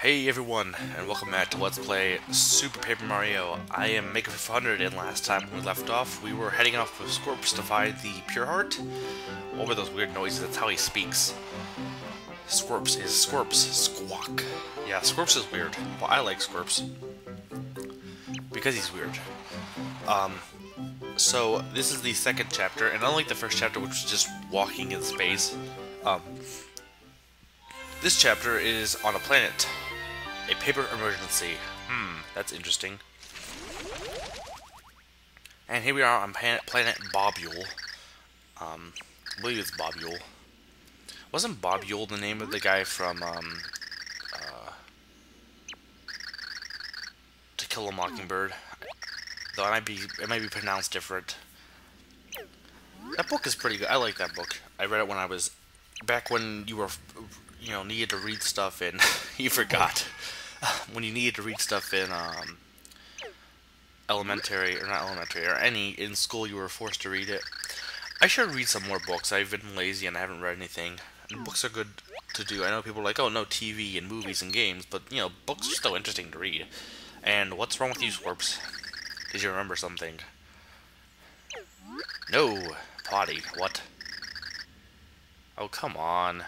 Hey everyone, and welcome back to Let's Play Super Paper Mario. I am Maker 500, and last time when we left off, we were heading off with Scorps to find the Pure Heart. What were those weird noises? That's how he speaks. Scorps is Scorps. Squawk. Yeah, Scorps is weird. Well, I like Scorps. Because he's weird. So, this is the second chapter, and unlike the first chapter, which was just walking in space, this chapter is on a planet. A paper emergency. That's interesting. And here we are on planet Blobule. I believe it's Blobule. Wasn't Blobule the name of the guy from, To Kill a Mockingbird? Though it might be pronounced different. That book is pretty good. I like that book. I read it when I was, back when you were, needed to read stuff and you forgot. When you needed to read stuff in elementary, or not elementary, or in school, you were forced to read it. I should read some more books. I've been lazy and I haven't read anything. And books are good to do. I know people are like, oh no, TV and movies and games, but books are still interesting to read. And what's wrong with you, Scorps? Did you remember something? No, Potty. What? Oh, come on.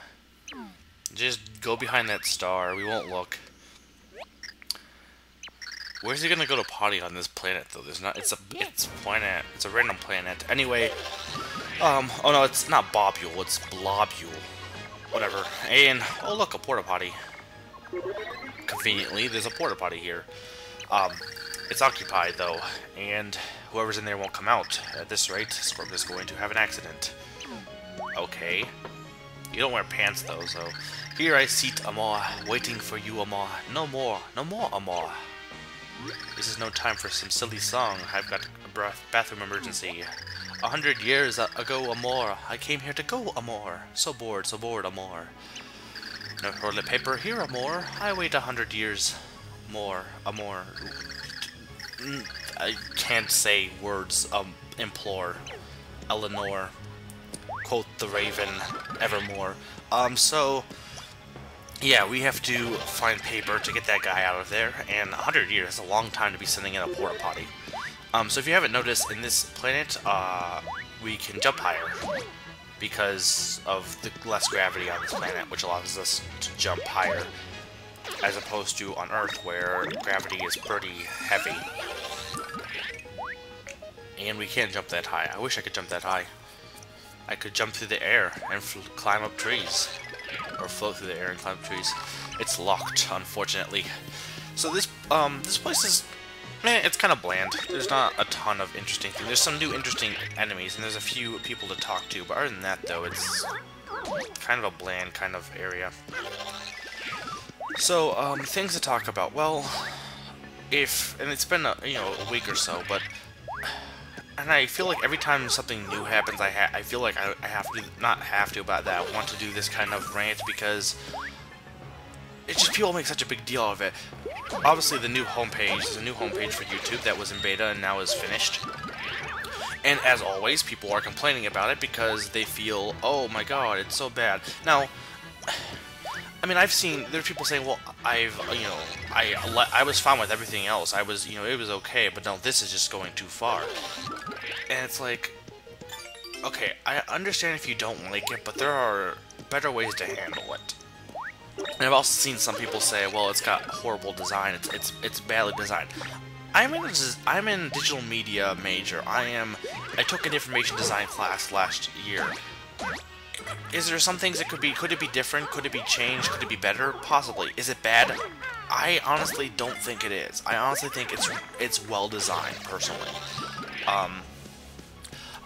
Just go behind that star. We won't look. Where's he gonna go to potty on this planet, though? There's not. It's a planet. It's a random planet. Anyway, oh no, it's not Blobule. It's Blobule. Whatever. And oh look, a porta potty. Conveniently, there's a porta potty here. It's occupied though, and whoever's in there won't come out. At this rate, Scorp is going to have an accident. Okay. You don't wear pants though, so here I sit, Amor, waiting for you, Amor. No more, Amor. This is no time for some silly song. I've got a bathroom emergency. 100 years ago, Amor. I came here to go, Amor. So bored, Amor. No toilet paper here, Amor. I wait 100 years more, Amor. I can't say words. Implore. Eleanor. Quote the Raven. Evermore. So. Yeah, we have to find paper to get that guy out of there, and 100 years is a long time to be sending in a porta potty. So if you haven't noticed, in this planet, we can jump higher because of the less gravity on this planet, which allows us to jump higher, as opposed to on Earth, where gravity is pretty heavy. And we can't jump that high. I wish I could jump that high. I could jump through the air and climb up trees. Or float through the air and climb trees. It's locked, unfortunately. So this place is, it's kind of bland. There's not a ton of interesting things. There's some new interesting enemies, and there's a few people to talk to. But other than that, though, it's kind of a bland kind of area. So things to talk about. Well, and it's been a week or so, but. And I feel like every time something new happens, I feel like I have to, not have to, but that I want to do this kind of rant because it's just people make such a big deal of it. Obviously, the new homepage is a new homepage for YouTube that was in beta and now is finished. And as always, people are complaining about it because they feel, oh my god, it's so bad. Now, I mean, I've seen, there are people saying, well, I was fine with everything else. I was, it was okay, but no, this is just going too far. And it's like, okay, I understand if you don't like it, but there are better ways to handle it. And I've also seen some people say, well, it's got horrible design, it's badly designed. I'm in digital media major. I took an information design class last year. Is there some things that could it be different? Could it be changed? Could it be better? Possibly. Is it bad? I honestly don't think it is. I honestly think it's well designed, personally.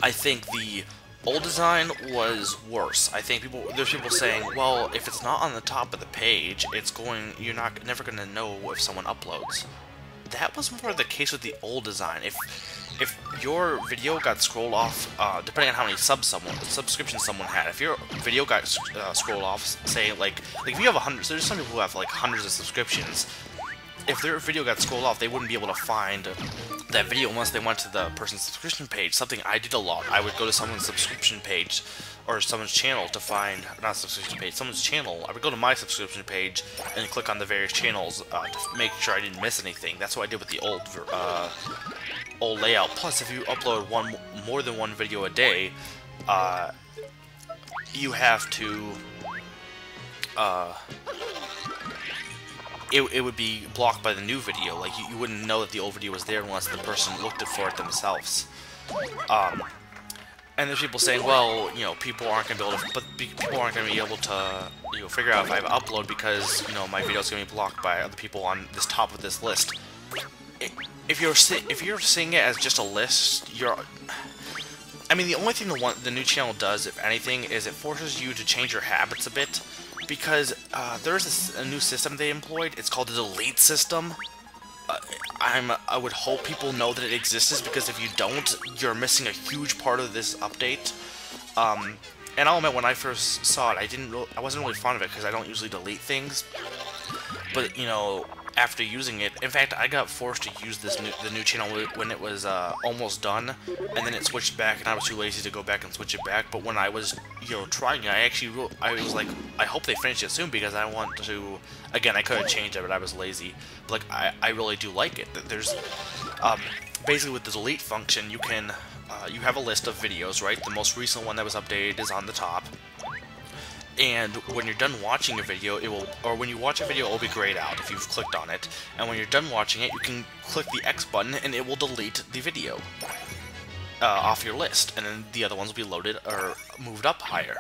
I think the old design was worse. I think there's people saying, well, if it's not on the top of the page, you're never gonna know if someone uploads. That was more the case with the old design. If your video got scrolled off, depending on how many subscriptions someone had, if your video got scrolled off, say like if you have 100, so there's some people who have like hundreds of subscriptions. If their video got scrolled off, they wouldn't be able to find that video unless they went to the person's subscription page. Something I did a lot. I would go to someone's subscription page or someone's channel to find, not subscription page, someone's channel, I would go to my subscription page and click on the various channels to make sure I didn't miss anything. That's what I did with the old layout. Plus, if you upload more than one video a day, you have to, it would be blocked by the new video. Like, you wouldn't know that the old video was there unless the person looked for it themselves. And there's people saying, well, you know, people aren't going to be able to, people aren't going to be able to, you know, figure out if I have upload because, you know, my video's going to be blocked by other people on this top of this list. If you're seeing it as just a list, I mean, the only thing the new channel does, if anything, is it forces you to change your habits a bit, because there's a new system they employed. It's called the delete system. I would hope people know that it exists, because if you don't, you're missing a huge part of this update. And I'll admit, when I first saw it, I wasn't really fond of it because I don't usually delete things. But you know, after using it, in fact, I got forced to use the new channel when it was almost done, and then it switched back, and I was too lazy to go back and switch it back. But when I was, you know, trying it, I was like, I hope they finish it soon, because I want to. Again, I could have changed it, but I was lazy. But like, I really do like it. There's basically, with the delete function, you can you have a list of videos, right? The most recent one that was updated is on the top. And when you're done watching a video, or when you watch a video, it will be grayed out if you've clicked on it. And when you're done watching it, you can click the X button, and it will delete the video off your list. And then the other ones will be loaded or moved up higher.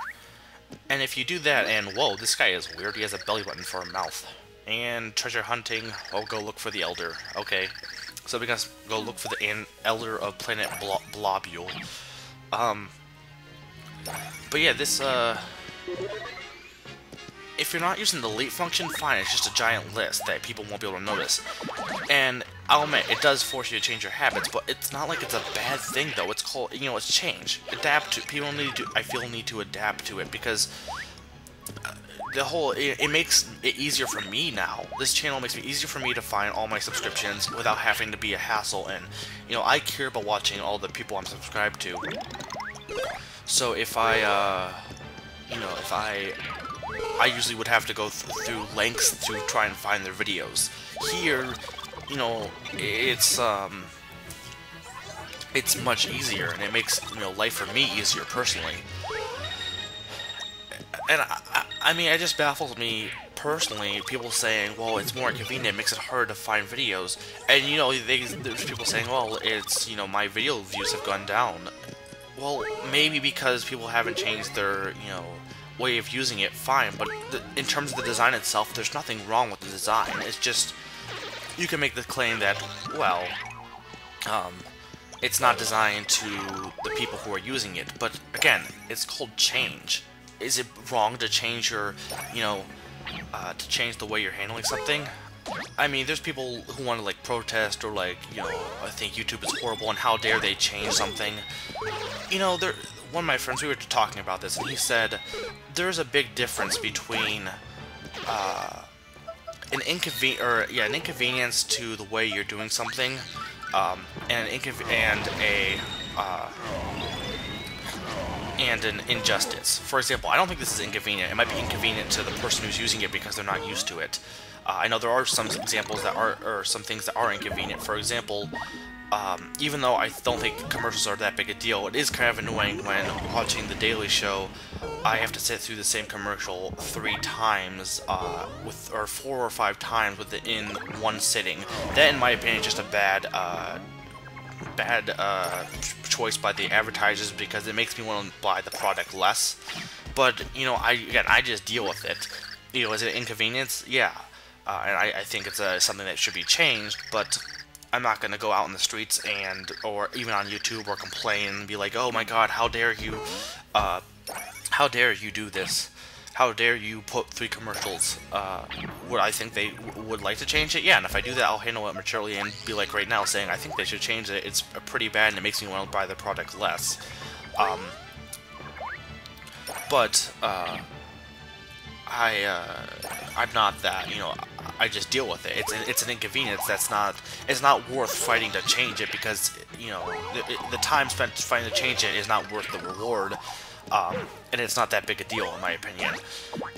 And if you do that, and whoa, this guy is weird. He has a belly button for a mouth. And treasure hunting. Oh, go look for the Elder. Okay, so we gotta go look for the Elder of planet Blobule. But yeah, this if you're not using the delete function, fine, it's just a giant list that people won't be able to notice. And I'll admit, it does force you to change your habits, but it's not like it's a bad thing, though. It's called, you know, it's change. Adapt to, people need to, I feel, need to adapt to it, because it makes it easier for me now. This channel makes it easier for me to find all my subscriptions without having to be a hassle, and, you know, I care about watching all the people I'm subscribed to. So if I usually would have to go through lengths to try and find their videos. Here, you know, it's much easier, and it makes, you know, life for me easier personally. And I mean, it just baffles me personally, people saying, well, it's more inconvenient, it makes it harder to find videos. And, you know, there's people saying, well, it's, you know, my video views have gone down. Well, maybe because people haven't changed their, you know, way of using it, fine, but in terms of the design itself, there's nothing wrong with the design. It's just, you can make the claim that, well, it's not designed to the people who are using it, but again, it's called change. Is it wrong to change your, you know, to change the way you're handling something? I mean, there's people who want to, like, protest, or, like, you know, I think YouTube is horrible and how dare they change something. You know, one of my friends, we were talking about this, and he said there's a big difference between an inconvenience to the way you're doing something, and an injustice. For example, I don't think this is inconvenient. It might be inconvenient to the person who's using it because they're not used to it. I know there are some examples that are, or some things that are inconvenient. For example, even though I don't think commercials are that big a deal, it is kind of annoying when watching The Daily Show, I have to sit through the same commercial 3 times, or 4 or 5 times in one sitting. That, in my opinion, is just a bad choice by the advertisers, because it makes me want to buy the product less. But, you know, I just deal with it. You know, is it an inconvenience? Yeah. And I think it's something that should be changed, but I'm not going to go out in the streets or even on YouTube, or complain and be like, oh my god, how dare you do this? How dare you put 3 commercials? Would I think they would like to change it? Yeah, and if I do that, I'll handle it maturely and be like right now, saying I think they should change it. It's pretty bad, and it makes me want to buy the product less. I'm not that, you know, I just deal with it. It's an inconvenience. It's not worth fighting to change it, because, you know, the time spent fighting to change it is not worth the reward. and it's not that big a deal in my opinion.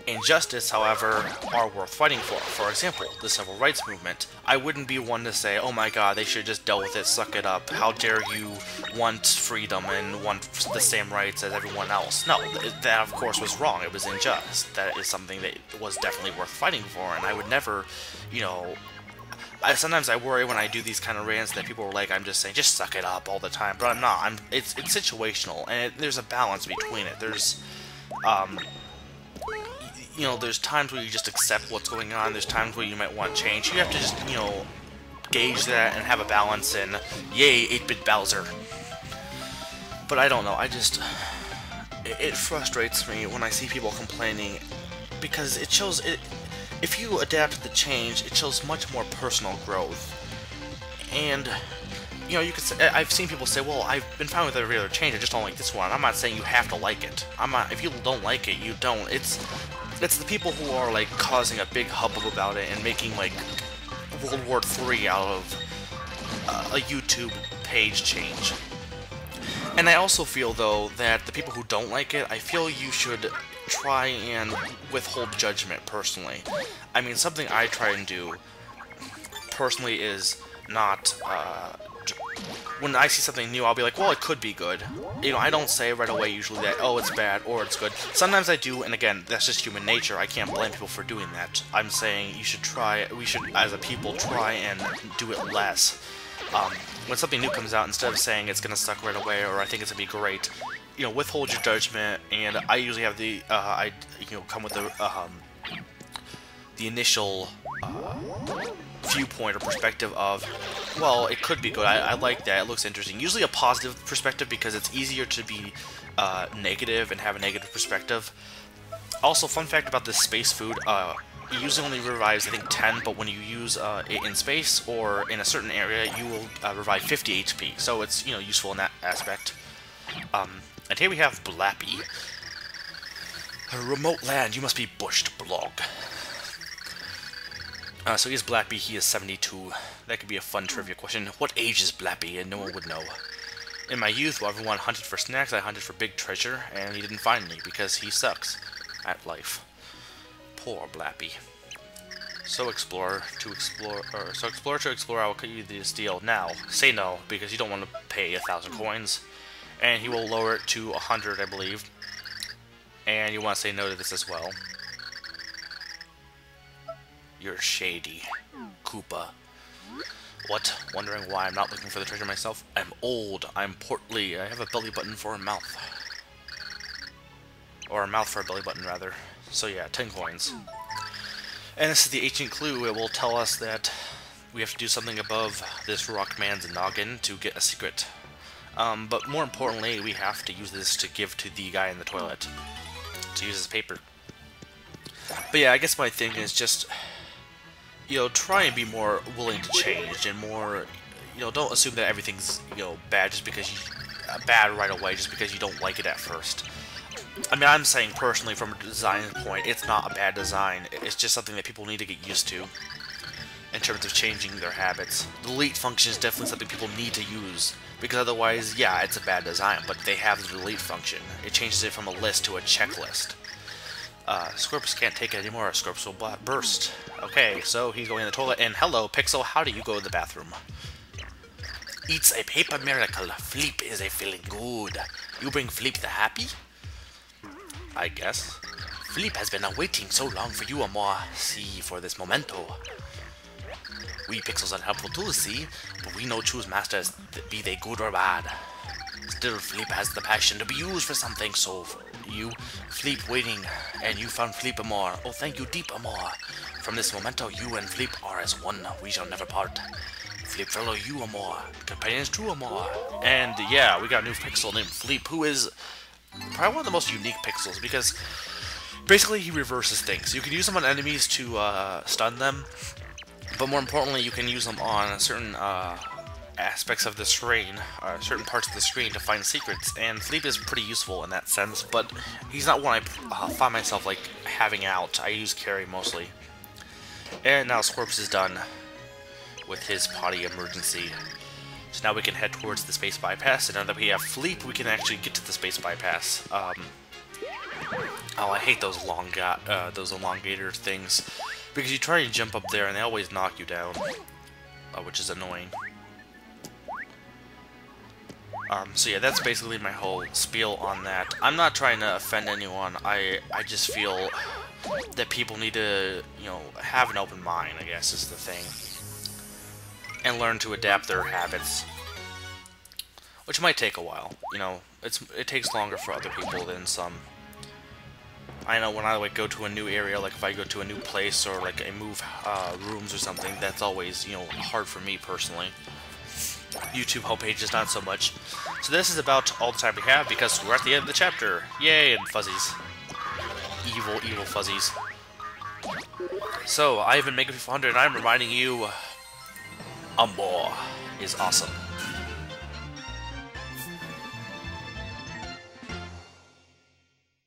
Injustice, however, are worth fighting for. For example, the civil rights movement. I wouldn't be one to say, oh my god, they should just deal with it, suck it up, how dare you want freedom and want the same rights as everyone else. No, that of course was wrong, it was unjust. That is something that was definitely worth fighting for, and I would never, you know, sometimes I worry when I do these kind of rants that people are like, I'm just saying, just suck it up all the time, but I'm not. It's situational, and there's a balance between it. There's, you know, there's times where you just accept what's going on, there's times where you might want change. You have to just, you know, gauge that and have a balance, and yay, 8-bit Bowser. But I don't know, it frustrates me when I see people complaining, because it shows, if you adapt to the change, it shows much more personal growth. And, you know, you could say, I've seen people say, well, I've been fine with every other change, I just don't like this one. I'm not saying you have to like it. If you don't like it, you don't. It's the people who are, like, causing a big hubbub about it and making, like, World War III out of a YouTube page change. And I also feel, though, that the people who don't like it, I feel you should try and withhold judgment, personally. I mean, something I try and do, personally, is not, when I see something new, I'll be like, well, it could be good. You know, I don't say right away usually that, oh, it's bad, or it's good. Sometimes I do, and again, that's just human nature. I can't blame people for doing that. I'm saying we should, as a people, try and do it less. When something new comes out, instead of saying it's gonna suck right away, or I think it's gonna be great, you know, withhold your judgment, and I usually have the, come with the initial, viewpoint or perspective of, well, it could be good, I like that, it looks interesting. Usually a positive perspective, because it's easier to be negative and have a negative perspective. Also, fun fact about this space food, it usually only revives, I think, 10, but when you use it in space or in a certain area, you will revive 50 HP, so it's, you know, useful in that aspect. And here we have Blobule. A remote land, you must be bushed, blog. So he's Blobule, he is 72. That could be a fun trivia question. What age is Blobule? And no one would know. In my youth, while everyone hunted for snacks, I hunted for big treasure, and he didn't find me, because he sucks at life. Poor Blobule. So explorer to explore, I will cut you this deal. Now, say no, because you don't want to pay 1,000 coins. And he will lower it to 100, I believe. And you want to say no to this as well. You're shady, Koopa. What? Wondering why I'm not looking for the treasure myself? I'm old, I'm portly, I have a belly button for a mouth. Or a mouth for a belly button, rather. So yeah, 10 coins. And this is the ancient clue. It will tell us that we have to do something above this rock man's noggin to get a secret. But more importantly, we have to use this to give to the guy in the toilet. To use as paper. But yeah, I guess my thing is just, you know, try and be more willing to change, and more, you know, don't assume that everything's, you know, bad just because bad right away just because you don't like it at first. I mean, I'm saying personally from a design point, it's not a bad design, it's just something that people need to get used to in terms of changing their habits. The delete function is definitely something people need to use, because otherwise, yeah, it's a bad design, but they have the delete function. It changes it from a list to a checklist. Scorpus can't take it anymore. Scorpus will burst. Okay, so he's going in the toilet, and hello, Pixel, how do you go to the bathroom? It's a paper miracle. Fleep is a feeling good. You bring Fleep the happy? I guess. Fleep has been awaiting so long for you, Amor. See for this memento. We Pixels are helpful too, see, but we no choose masters, be they good or bad. Still, Fleep has the passion to be used for something, so you, Fleep waiting, and you found Fleep Amor. Oh, thank you, deep Amor. From this memento, you and Fleep are as one, we shall never part. Fleep follow you Amor, companions true Amor. And yeah, we got a new Pixel named Fleep, who is probably one of the most unique Pixels, because basically he reverses things. You can use him on enemies to stun them, but more importantly, you can use them on certain aspects of the screen, certain parts of the screen to find secrets, and Fleep is pretty useful in that sense, but he's not one I find myself like having out. I use carry mostly. And now Scorpus is done with his potty emergency. So now we can head towards the space bypass, and now that we have Fleep, we can actually get to the space bypass. Oh, I hate those those elongator things, because you try and jump up there and they always knock you down, which is annoying. So yeah, that's basically my whole spiel on that. I'm not trying to offend anyone. I just feel that people need to, you know, have an open mind, I guess, is the thing. And learn to adapt their habits. Which might take a while, you know. It takes longer for other people than some. I know when I like go to a new area, like if I go to a new place or like I move rooms or something, that's always, you know, hard for me personally. YouTube homepage is not so much. So this is about all the time we have because we're at the end of the chapter. Yay, and fuzzies. Evil, evil fuzzies. So, I've been Mega 500 and I'm reminding you, more is awesome.